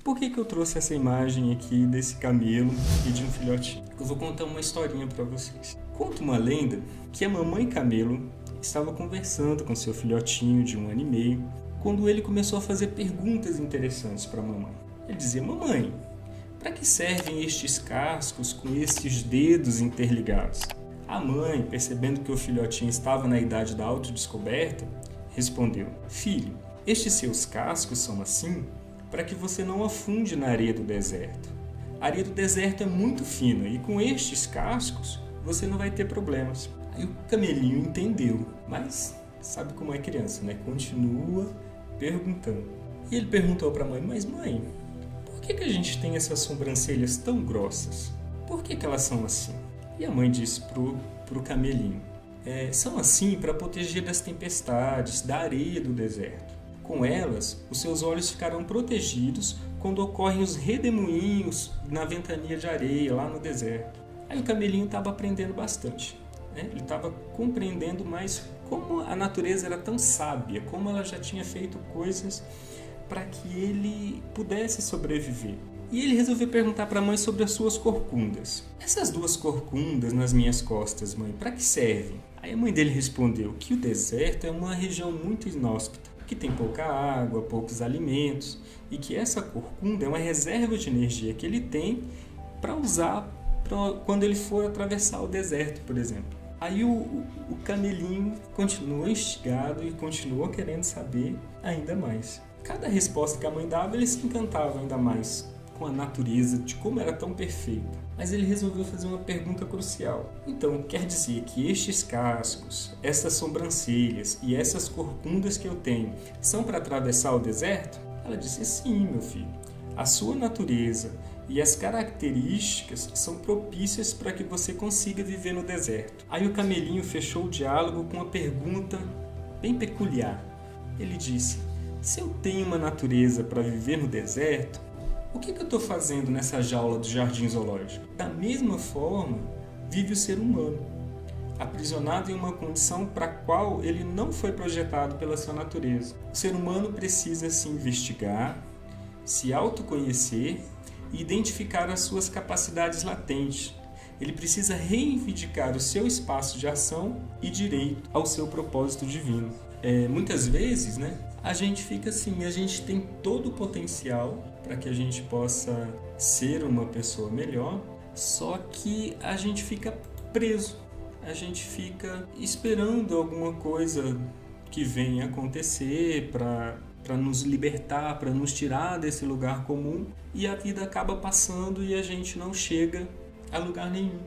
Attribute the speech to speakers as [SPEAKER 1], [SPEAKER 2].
[SPEAKER 1] Por que eu trouxe essa imagem aqui desse camelo e de um filhotinho? Eu vou contar uma historinha para vocês. Conta uma lenda que a mamãe camelo estava conversando com seu filhotinho de 1 ano e meio quando ele começou a fazer perguntas interessantes para a mamãe. Ele dizia: mamãe, para que servem estes cascos com estes dedos interligados? A mãe, percebendo que o filhotinho estava na idade da autodescoberta, respondeu: filho, estes seus cascos são assim para que você não afunde na areia do deserto. A areia do deserto é muito fina e com estes cascos você não vai ter problemas. Aí o camelinho entendeu, mas sabe como é criança, né? Continua perguntando. E ele perguntou para a mãe: mas mãe, por que a gente tem essas sobrancelhas tão grossas? Por que elas são assim? E a mãe disse pro camelinho: são assim para proteger das tempestades, da areia do deserto. Com elas, os seus olhos ficarão protegidos quando ocorrem os redemoinhos na ventania de areia lá no deserto. Aí o camelinho estava aprendendo bastante, né? Ele estava compreendendo mais como a natureza era tão sábia, como ela já tinha feito coisas para que ele pudesse sobreviver. E ele resolveu perguntar para a mãe sobre as suas corcundas. Essas 2 corcundas nas minhas costas, mãe, para que servem? Aí a mãe dele respondeu que o deserto é uma região muito inóspita, que tem pouca água, poucos alimentos, e que essa corcunda é uma reserva de energia que ele tem para usar quando ele for atravessar o deserto, por exemplo. Aí o camelinho continuou instigado e continuou querendo saber ainda mais. Cada resposta que a mãe dava, ele se encantava ainda mais com a natureza, de como era tão perfeita. Mas ele resolveu fazer uma pergunta crucial. Então, quer dizer que estes cascos, essas sobrancelhas e essas corcundas que eu tenho são para atravessar o deserto? Ela disse: sim, meu filho. A sua natureza e as características são propícias para que você consiga viver no deserto. Aí o camelinho fechou o diálogo com uma pergunta bem peculiar. Ele disse: se eu tenho uma natureza para viver no deserto, o que eu estou fazendo nessa jaula do jardim zoológico? Da mesma forma, vive o ser humano, aprisionado em uma condição para a qual ele não foi projetado pela sua natureza. O ser humano precisa se investigar, se autoconhecer e identificar as suas capacidades latentes. Ele precisa reivindicar o seu espaço de ação e direito ao seu propósito divino. Muitas vezes, né, a gente fica assim, a gente tem todo o potencial para que a gente possa ser uma pessoa melhor, só que a gente fica preso, a gente fica esperando alguma coisa que venha acontecer para nos libertar, para nos tirar desse lugar comum, e a vida acaba passando e a gente não chega a lugar nenhum.